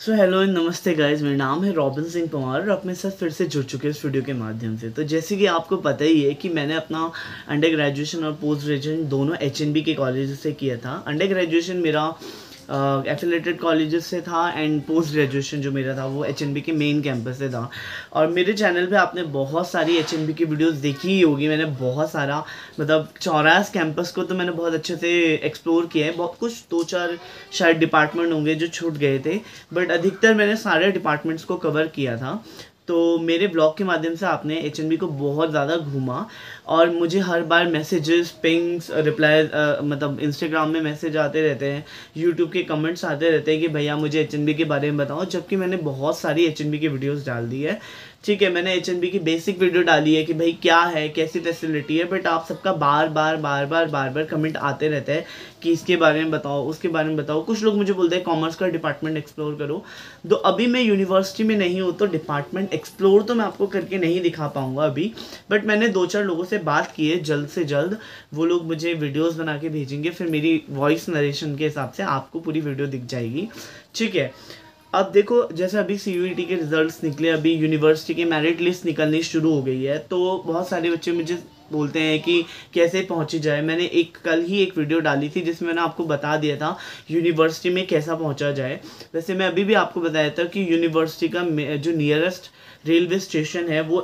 So hello and नमस्ते guys, मेरा नाम है रॉबिन सिंह पंवार और आप मेरे साथ फिर से जुड़ चुके हैं इस वीडियो के माध्यम से। तो जैसे कि आपको पता ही है कि मैंने अपना अंडर ग्रेजुएशन और पोस्ट ग्रेजुएशन दोनों एचएनबी के कॉलेज से किया था। अंडर ग्रेजुएशन मेरा एफिलेटेड कॉलेजेस से था एंड पोस्ट ग्रेजुएशन जो मेरा था वो एचएनबी के मेन कैंपस से था। और मेरे चैनल पे आपने बहुत सारी एचएनबी की वीडियोस देखी ही होगी। मैंने बहुत सारा चौरास कैंपस को तो मैंने बहुत अच्छे से एक्सप्लोर किया है। बहुत कुछ 2-4 शायद डिपार्टमेंट होंगे जो छूट गए थे, बट अधिकतर मैंने सारे डिपार्टमेंट्स को कवर किया था। तो मेरे ब्लॉग के माध्यम से आपने एचएनबी को बहुत ज़्यादा घूमा और मुझे हर बार मैसेजेस, पिंग्स, रिप्लाई इंस्टाग्राम में मैसेज आते रहते हैं, यूट्यूब के कमेंट्स आते रहते हैं कि भैया मुझे एचएनबी के बारे में बताओ। जबकि मैंने बहुत सारी एचएनबी की वीडियोस डाल दी है। ठीक है, मैंने एचएनबी की बेसिक वीडियो डाली है कि भाई क्या है, कैसी फैसिलिटी है, बट आप सबका बार बार कमेंट आते रहता है कि इसके बारे में बताओ, उसके बारे में बताओ। कुछ लोग मुझे बोलते हैं कॉमर्स का डिपार्टमेंट एक्सप्लोर करो। तो अभी मैं यूनिवर्सिटी में नहीं हूँ तो डिपार्टमेंट एक्सप्लोर तो मैं आपको करके नहीं दिखा पाऊँगा अभी, बट मैंने 2-4 लोगों से बात की है। जल्द से जल्द वो लोग मुझे वीडियोज़ बना के भेजेंगे, फिर मेरी वॉइस नरेशन के हिसाब से आपको पूरी वीडियो दिख जाएगी। ठीक है, अब देखो जैसे अभी सीयूईटी के रिजल्ट्स निकले, अभी यूनिवर्सिटी की मेरिट लिस्ट निकलनी शुरू हो गई है। तो बहुत सारे बच्चे मुझे बोलते हैं कि कैसे पहुंची जाए। मैंने कल ही एक वीडियो डाली थी जिसमें मैंने आपको बता दिया था यूनिवर्सिटी में कैसा पहुंचा जाए। वैसे मैं अभी भी आपको बताया था कि यूनिवर्सिटी का जो नियरेस्ट रेलवे स्टेशन है वो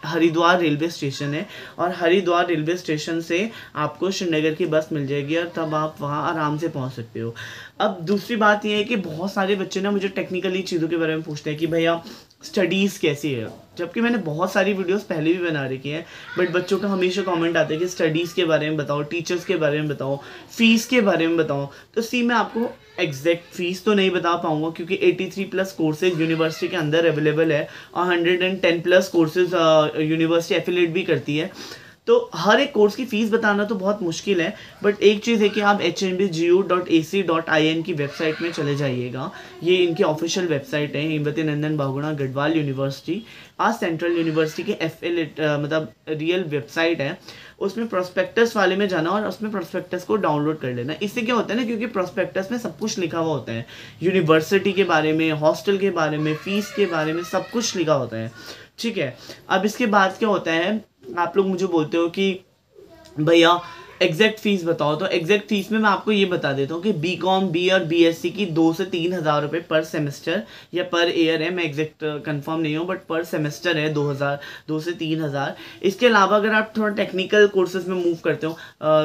हरिद्वार रेलवे स्टेशन है, और हरिद्वार रेलवे स्टेशन से आपको श्रीनगर की बस मिल जाएगी और तब आप वहाँ आराम से पहुँच सकते हो। अब दूसरी बात ये है कि बहुत सारे बच्चे ना मुझे टेक्निकली चीज़ों के बारे में पूछते हैं कि भैया स्टडीज़ कैसी है, जबकि मैंने बहुत सारी वीडियोस पहले भी बना रखी हैं, बट बच्चों का हमेशा कमेंट आता है कि स्टडीज़ के बारे में बताओ, टीचर्स के बारे में बताओ, फीस के बारे में बताओ। तो मैं आपको एग्जैक्ट फीस तो नहीं बता पाऊंगा क्योंकि 83+ कोर्सेज यूनिवर्सिटी के अंदर अवेलेबल है और 110+ कोर्सेज यूनिवर्सिटी एफिलेट भी करती है। तो हर एक कोर्स की फ़ीस बताना तो बहुत मुश्किल है, बट एक चीज़ है कि आप hndgu.ac.in की वेबसाइट में चले जाइएगा। ये इनकी ऑफिशियल वेबसाइट है, हिमवती नंदन बहुगुणा गढ़वाल यूनिवर्सिटी आज सेंट्रल यूनिवर्सिटी के एफिलेट रियल वेबसाइट है। उसमें प्रोस्पेक्टस वाले में जाना और उसमें प्रोस्पेक्टस को डाउनलोड कर लेना। इससे क्या होता है ना, क्योंकि प्रोस्पेक्टस में सब कुछ लिखा हुआ होता है, यूनिवर्सिटी के बारे में, हॉस्टल के बारे में, फ़ीस के बारे में, सब कुछ लिखा होता है। ठीक है, अब इसके बाद क्या होता है, आप लोग मुझे बोलते हो कि भैया एग्जैक्ट फीस बताओ। तो एग्जैक्ट फीस में मैं आपको ये बता देता हूँ कि बीकॉम, बी और बीएससी की 2 से 3 हज़ार रुपये पर सेमेस्टर या पर ईयर है। मैं एग्जैक्ट कंफर्म नहीं हूँ, बट पर सेमेस्टर है 2 से 3 हज़ार। इसके अलावा अगर आप थोड़ा टेक्निकल कोर्सेज में मूव करते हो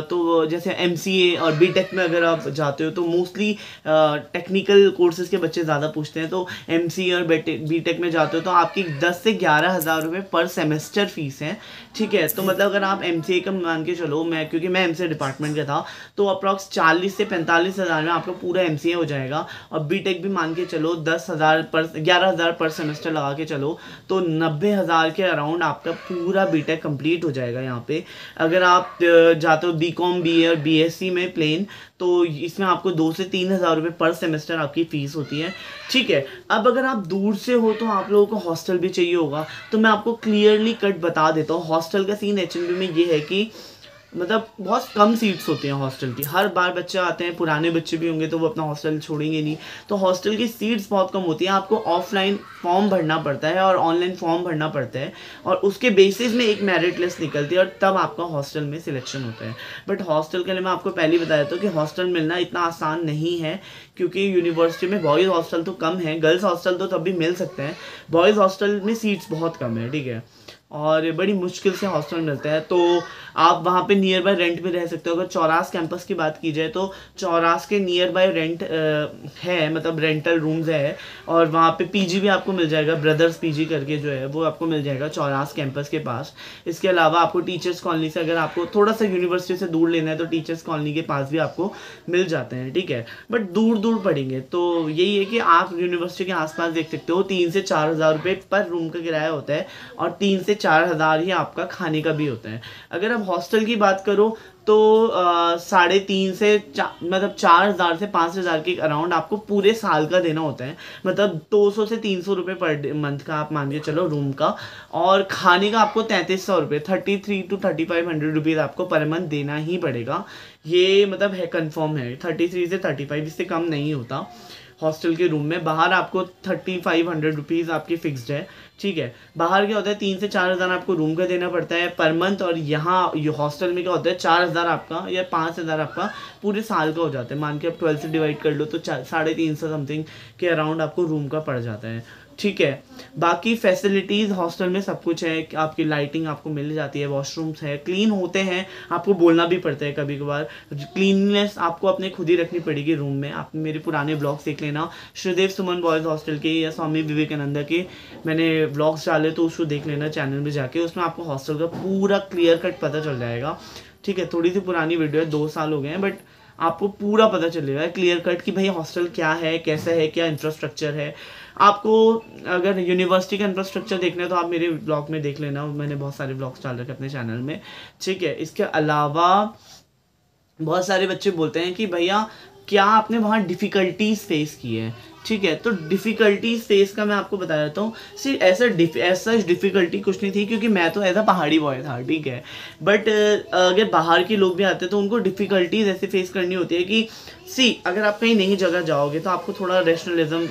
तो जैसे एमसीए और बीटेक में अगर आप जाते हो तो मोस्टली टेक्निकल कोर्सेज के बच्चे ज़्यादा पूछते हैं। तो एमसीए और बीटेक में जाते हो तो आपकी 10 से 11 हज़ार रुपये पर सेमेस्टर फीस है। ठीक है, तो मतलब अगर आप एमसीए का मान के चलो, क्योंकि मैं एमसीए डिपार्टमेंट का था, तो अप्रॉक्स 40 से 45 हज़ार में आपका पूरा एमसीए हो जाएगा। और बीटेक भी मान के चलो 11 हज़ार पर सेमेस्टर लगा के चलो तो 90 हज़ार के अराउंड आपका पूरा बीटेक कंप्लीट हो जाएगा यहाँ पे। अगर आप जाते हो बीकॉम, बीए और बीएससी में प्लेन, तो इसमें आपको 2 से 3 हज़ार रुपये पर सेमेस्टर आपकी फ़ीस होती है। ठीक है, अब अगर आप दूर से हो तो आप लोगों को हॉस्टल भी चाहिए होगा, तो मैं आपको क्लियरली कट बता देता हूँ। हॉस्टल का सीन एचएनबी में ये है कि बहुत कम सीट्स होती हैं हॉस्टल की। हर बार बच्चे आते हैं, पुराने बच्चे भी होंगे तो वो अपना हॉस्टल छोड़ेंगे नहीं, तो हॉस्टल की सीट्स बहुत कम होती हैं। आपको ऑफलाइन फॉर्म भरना पड़ता है और ऑनलाइन फॉर्म भरना पड़ता है, और उसके बेसिस में एक मेरिट लिस्ट निकलती है और तब आपका हॉस्टल में सिलेक्शन होता है। बट हॉस्टल के लिए मैं आपको पहले ही बताया था कि हॉस्टल मिलना इतना आसान नहीं है, क्योंकि यूनिवर्सिटी में बॉयज़ हॉस्टल तो कम है, गर्ल्स हॉस्टल तो तब भी मिल सकते हैं, बॉयज़ हॉस्टल में सीट्स बहुत कम है। ठीक है, और बड़ी मुश्किल से हॉस्टल मिलता है। तो आप वहाँ पे नियर बाय रेंट पे रह सकते हो। अगर चौरास कैंपस की बात की जाए तो चौरास के नियर बाय रेंट है, रेंटल रूम्स है, और वहाँ पे पीजी भी आपको मिल जाएगा। ब्रदर्स पीजी करके जो है वो आपको मिल जाएगा चौरास कैंपस के पास। इसके अलावा आपको टीचर्स कॉलोनी से, अगर आपको थोड़ा सा यूनिवर्सिटी से दूर लेना है तो टीचर्स कॉलोनी के पास भी आपको मिल जाते हैं। ठीक है, बट दूर दूर पड़ेंगे। तो यही है कि आप यूनिवर्सिटी के आसपास देख सकते हो 3 से 4 हज़ार रुपये पर रूम का किराया होता है, और 3 से 4 हज़ार ही आपका खाने का भी होता है। अगर आप हॉस्टल की बात करो तो 3.5 से 4 हज़ार से 5 हज़ार के अराउंड आपको पूरे साल का देना होता है। 200 से 300 रुपये पर मंथ का आप मान के चलो रूम का, और खाने का आपको 3300 रुपये, 33 to 3500 रुपीज़ आपको पर मंथ देना ही पड़ेगा। ये है कंफर्म है, 33 से 35, इससे कम नहीं होता। हॉस्टल के रूम में। बाहर आपको 3500 रुपीज़ आपकी फिक्स्ड है, ठीक है। बाहर क्या होता है 3 से 4 हज़ार आपको रूम का देना पड़ता है पर मंथ, और यहाँ हॉस्टल में क्या होता है 4 हज़ार आपका या 5 हज़ार आपका पूरे साल का हो जाता है। मान के आप 12 से डिवाइड कर लो तो 350 समथिंग के अराउंड आपको रूम का पड़ जाता है, ठीक है। बाकी फैसिलिटीज़ हॉस्टल में सब कुछ है, आपकी लाइटिंग आपको मिल जाती है, वॉशरूम्स है, क्लीन होते हैं, आपको बोलना भी पड़ता है कभी कभार। क्लीननेस आपको अपने खुद ही रखनी पड़ेगी रूम में। आप मेरे पुराने ब्लॉग्स देख लेना, श्रीदेव सुमन बॉयज़ हॉस्टल के या स्वामी विवेकानंद के मैंने ब्लॉग्स डाले, तो उसको देख लेना चैनल में जाके, उसमें आपको हॉस्टल का पूरा क्लियर कट पता चल जाएगा, ठीक है। थोड़ी सी पुरानी वीडियो है, 2 साल हो गए हैं, बट आपको पूरा पता चलेगा क्लियर कट कि भाई हॉस्टल क्या है, कैसा है, क्या इंफ्रास्ट्रक्चर है। आपको अगर यूनिवर्सिटी का इंफ्रास्ट्रक्चर देखना है तो आप मेरे ब्लॉग में देख लेना, मैंने बहुत सारे ब्लॉग्स डाल रखे अपने चैनल में, ठीक है। इसके अलावा बहुत सारे बच्चे बोलते हैं कि भैया क्या आपने वहाँ डिफ़िकल्टीज फेस की है, ठीक है। तो डिफ़िकल्टीज फेस का मैं आपको बता देता हूँ। सिर्फ ऐसा डिफ़िकल्टी कुछ नहीं थी, क्योंकि मैं तो एज अ पहाड़ी बॉय था, ठीक है। बट अगर बाहर के लोग भी आते हैं तो उनको डिफ़िकल्टीज ऐसे फेस करनी होती है कि अगर आप कहीं नई जगह जाओगे तो आपको थोड़ा रैशनलिज्म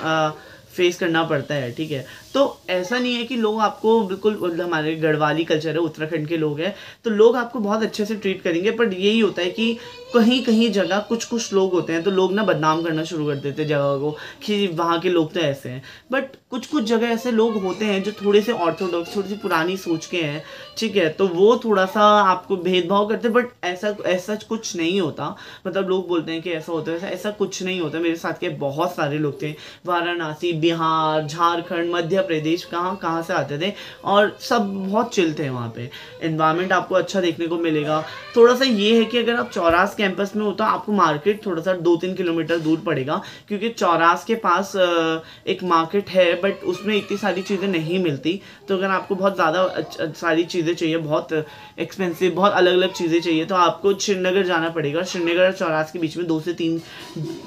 फेस करना पड़ता है, ठीक है। तो ऐसा नहीं है कि लोग आपको बिल्कुल, मतलब हमारे गढ़वाली कल्चर है, उत्तराखंड के लोग हैं, तो लोग आपको बहुत अच्छे से ट्रीट करेंगे। पर यही होता है कि कहीं कहीं जगह कुछ लोग होते हैं तो लोग ना बदनाम करना शुरू कर देते हैं जगह को कि वहाँ के लोग तो ऐसे हैं। बट कुछ जगह ऐसे लोग होते हैं जो थोड़े से ऑर्थोडॉक्स, थोड़ी सी पुरानी सोच के हैं, ठीक है। तो वो थोड़ा सा आपको भेदभाव करते हैं, बट ऐसा कुछ नहीं होता। मतलब लोग बोलते हैं कि ऐसा होता है, ऐसा कुछ नहीं होता। मेरे साथ के बहुत सारे लोग थे, वाराणसी, बिहार, झारखंड, मध्य प्रदेश, कहाँ से आते थे, और सब बहुत चिल थे वहाँ पे। एनवायरनमेंट आपको अच्छा देखने को मिलेगा। थोड़ा सा ये है कि अगर आप चौरास कैंपस में हो तो आपको मार्केट थोड़ा सा 2-3 किलोमीटर दूर पड़ेगा, क्योंकि चौरास के पास एक मार्केट है, बट उसमें इतनी सारी चीज़ें नहीं मिलती। तो अगर आपको बहुत ज़्यादा सारी चीज़ें चाहिए, बहुत एक्सपेंसिव, बहुत अलग अलग चीज़ें चाहिए, तो आपको श्रीनगर जाना पड़ेगा। श्रीनगर और चौरास के बीच में 2 से 3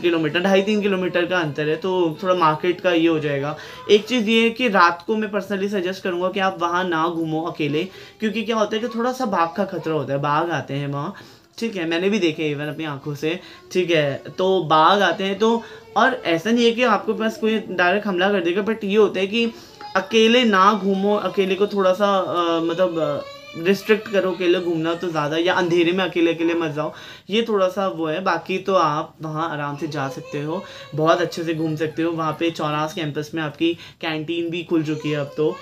किलोमीटर, 2.5-3 किलोमीटर का अंतर है, तो थोड़ा मार्केट का ये हो जाएगा। एक चीज़ ये है कि रात को मैं पर्सनली सजेस्ट करूँगा कि आप वहाँ ना घूमो अकेले, क्योंकि क्या होता है कि थोड़ा सा बाघ का खतरा होता है। बाघ आते हैं वहाँ, ठीक है, मैंने भी देखे इवन अपनी आंखों से, ठीक है। तो बाघ आते हैं, तो और ऐसा नहीं है कि आपके पास कोई डायरेक्ट हमला कर देगा, बट ये होता है कि अकेले ना घूमो, अकेले को थोड़ा सा मतलब रिस्ट्रिक्ट करो अकेले घूमना तो ज़्यादा, या अंधेरे में अकेले मत जाओ, ये थोड़ा सा वो है। बाकी तो आप वहाँ आराम से जा सकते हो, बहुत अच्छे से घूम सकते हो। वहाँ पे चौरास कैंपस में आपकी कैंटीन भी खुल चुकी है अब तो,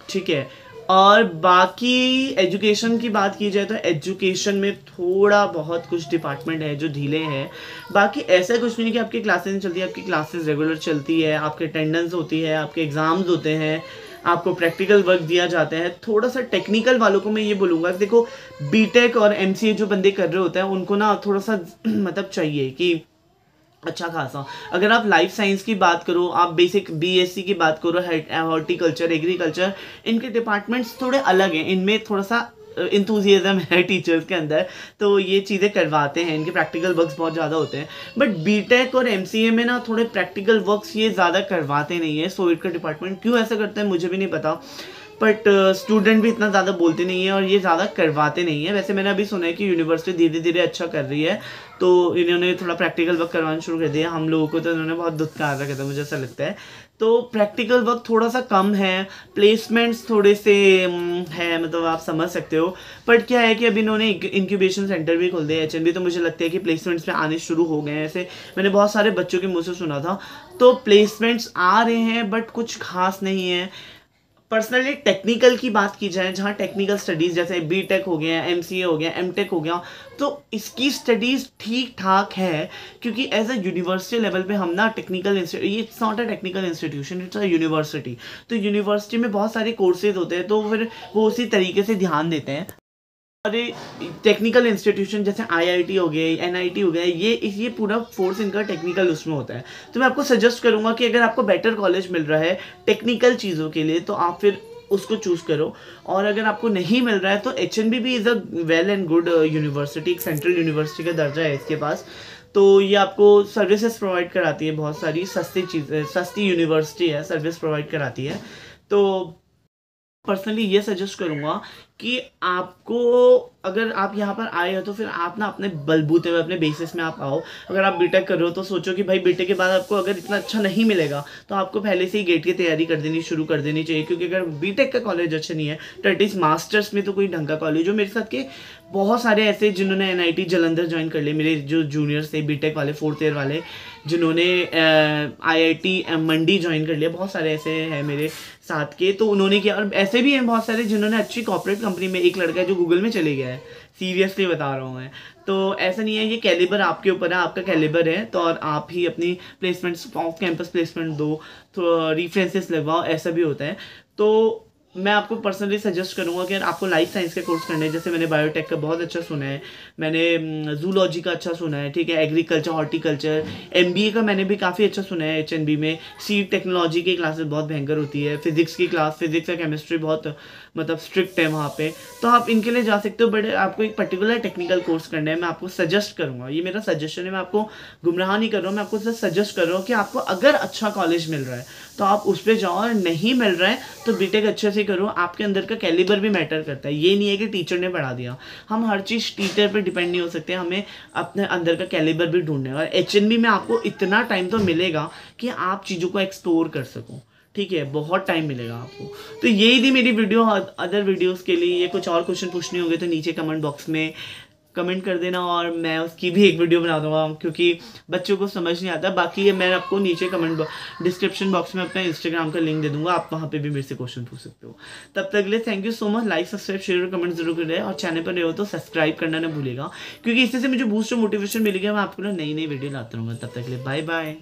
ठीक है। और बाकी एजुकेशन की बात की जाए तो एजुकेशन में थोड़ा बहुत कुछ डिपार्टमेंट है जो ढीले हैं। बाकी ऐसा कुछ नहीं कि आपकी क्लासेस नहीं चलती, आपकी क्लासेस रेगुलर चलती है, आपकी अटेंडेंस होती है, आपके एग्ज़ाम्स होते हैं, आपको प्रैक्टिकल वर्क दिया जाता है। थोड़ा सा टेक्निकल वालों को मैं ये बोलूँगा कि देखो, बीटेक और एमसीए जो बंदे कर रहे होते हैं उनको ना थोड़ा सा मतलब चाहिए कि अच्छा खासा, अगर आप लाइफ साइंस की बात करो, आप बेसिक बीएससी की बात करो, हॉर्टिकल्चर, एग्रीकल्चर, इनके डिपार्टमेंट्स थोड़े अलग हैं। इनमें थोड़ा सा इंथुजियाज्म है टीचर्स के अंदर, तो ये चीज़ें करवाते हैं, इनके प्रैक्टिकल वर्क्स बहुत ज़्यादा होते हैं। बट बीटेक और एमसीए में ना थोड़े प्रैक्टिकल वर्क्स ये ज़्यादा करवाते नहीं है। सोइट का डिपार्टमेंट क्यों ऐसा करता है मुझे भी नहीं पता, बट स्टूडेंट भी इतना ज़्यादा बोलते नहीं है और ये ज़्यादा करवाते नहीं है। वैसे मैंने अभी सुना है कि यूनिवर्सिटी धीरे धीरे अच्छा कर रही है, तो इन्होंने थोड़ा प्रैक्टिकल वर्क करवाना शुरू कर दिया। हम लोगों को तो इन्होंने बहुत दुत्कार रखा था, मुझे ऐसा लगता है। तो प्रैक्टिकल वर्क थोड़ा सा कम है, प्लेसमेंट्स थोड़े से है, मतलब आप समझ सकते हो। बट क्या है कि अभी इन्होंने इंक्यूबेशन सेंटर भी खोल दिया एचएनबी, तो मुझे लगता है कि प्लेसमेंट्स में आने शुरू हो गए हैं। ऐसे मैंने बहुत सारे बच्चों के मुँह से सुना था, तो प्लेसमेंट्स आ रहे हैं बट कुछ खास नहीं है। पर्सनली टेक्निकल की बात की जाए, जहाँ टेक्निकल स्टडीज़ जैसे बीटेक हो गया, एमसीए हो गया, एमटेक हो गया, तो इसकी स्टडीज़ ठीक ठाक है, क्योंकि एज अ यूनिवर्सिटी लेवल पे हम ना टेक्निकल ये it's not a technical institution, it's a university. तो यूनिवर्सिटी में बहुत सारे कोर्सेज होते हैं, तो फिर वो उसी तरीके से ध्यान देते हैं। और टेक्निकल इंस्टीट्यूशन जैसे आईआईटी हो गया, एनआईटी हो गया, ये पूरा फोर्स इनका टेक्निकल उसमें होता है। तो मैं आपको सजेस्ट करूंगा कि अगर आपको बेटर कॉलेज मिल रहा है टेक्निकल चीज़ों के लिए, तो आप फिर उसको चूज़ करो। और अगर आपको नहीं मिल रहा है तो एचएनबी भी is a well and good university, एक सेंट्रल यूनिवर्सिटी का दर्जा है इसके पास। तो ये आपको सर्विसेज प्रोवाइड कराती है, बहुत सारी सस्ती चीज़ें, सस्ती यूनिवर्सिटी है, सर्विस प्रोवाइड कराती है। तो पर्सनली ये सजेस्ट करूँगा कि आपको अगर आप यहाँ पर आए हो तो फिर आप ना अपने बलबूते हुए अपने बेसिस में आप आओ। अगर आप बीटेक कर रहे हो तो सोचो कि भाई बीटेक के बाद आपको अगर इतना अच्छा नहीं मिलेगा तो आपको पहले से ही गेट की तैयारी कर देनी शुरू कर देनी चाहिए, क्योंकि अगर बीटेक का कॉलेज अच्छा नहीं है तो एटलीस्ट मास्टर्स में तो कोई ढंग का कॉलेज हो। मेरे साथ के बहुत सारे ऐसे जिन्होंने NIT जलंधर ज्वाइन कर लिया, मेरे जो जूनियर्स थे बीटेक वाले 4th ईयर वाले जिन्होंने IIT मंडी ज्वाइन कर लिया, बहुत सारे ऐसे हैं मेरे साथ के, तो उन्होंने किया। और ऐसे भी हैं बहुत सारे जिन्होंने अच्छी कॉर्पोरेट कंपनी में, एक लड़का है जो गूगल में चले गया है, सीरियसली बता रहा हूँ मैं। तो ऐसा नहीं है, ये कैलिबर आपके ऊपर है, आपका कैलिबर है तो और आप ही अपनी प्लेसमेंट्स ऑफ कैंपस प्लेसमेंट दो, तो रेफरेंसेस लगवाओ, ऐसा भी होता है। तो मैं आपको पर्सनली सजेस्ट करूंगा कि अगर आपको लाइफ साइंस के कोर्स करने हैं, जैसे मैंने बायोटेक का बहुत अच्छा सुना है, मैंने जूलॉजी का अच्छा सुना है, ठीक है, एग्रीकल्चर, हॉर्टिकल्चर, MBA का मैंने भी काफ़ी अच्छा सुना है। HNB में सीड टेक्नोलॉजी की क्लासेस बहुत भयंकर होती है, फिजिक्स की क्लास, फिजिक्स या केमिस्ट्री बहुत मतलब स्ट्रिक्ट है वहाँ पे, तो आप इनके लिए जा सकते हो। बट आपको एक पर्टिकुलर टेक्निकल कोर्स करना है, मैं आपको सजेस्ट करूँगा, ये मेरा सजेशन है, मैं आपको गुमराह नहीं कर रहा हूँ, मैं आपको सजेस्ट कर रहा हूँ कि आपको अगर अच्छा कॉलेज मिल रहा है तो आप उस पर जाओ, और नहीं मिल रहा है तो बीटेक अच्छे से करो। आपके अंदर का कैलिबर भी मैटर करता है, ये नहीं है कि टीचर ने पढ़ा दिया, हम हर चीज़ टीचर पर डिपेंड नहीं हो सकते, हमें अपने अंदर का कैलिबर भी ढूंढना है। और HNB में आपको इतना टाइम तो मिलेगा कि आप चीज़ों को एक्सप्लोर कर सको, ठीक है, बहुत टाइम मिलेगा आपको। तो यही थी मेरी वीडियो। अदर वीडियोस के लिए ये कुछ और क्वेश्चन पूछने होंगे तो नीचे कमेंट बॉक्स में कमेंट कर देना, और मैं उसकी भी एक वीडियो बना दूंगा, क्योंकि बच्चों को समझ नहीं आता। बाकी ये मैं आपको नीचे डिस्क्रिप्शन बॉक्स में अपना इंस्टाग्राम का लिंक दे दूंगा, आप वहाँ पे भी मेरे से क्वेश्चन पूछ सकते हो। तब तक के लिए thank you so much. Like, subscribe, share और कमेंट जरूर करें, और चैनल पर रहे हो तो सब्सक्राइब करना ना भूलेगा, क्योंकि इससे मुझे बूस्ट और मोटिवेशन मिलेगा, मैं आपको नई नई वीडियो लाता रहूँगा। तब तक के लिए बाय बाय।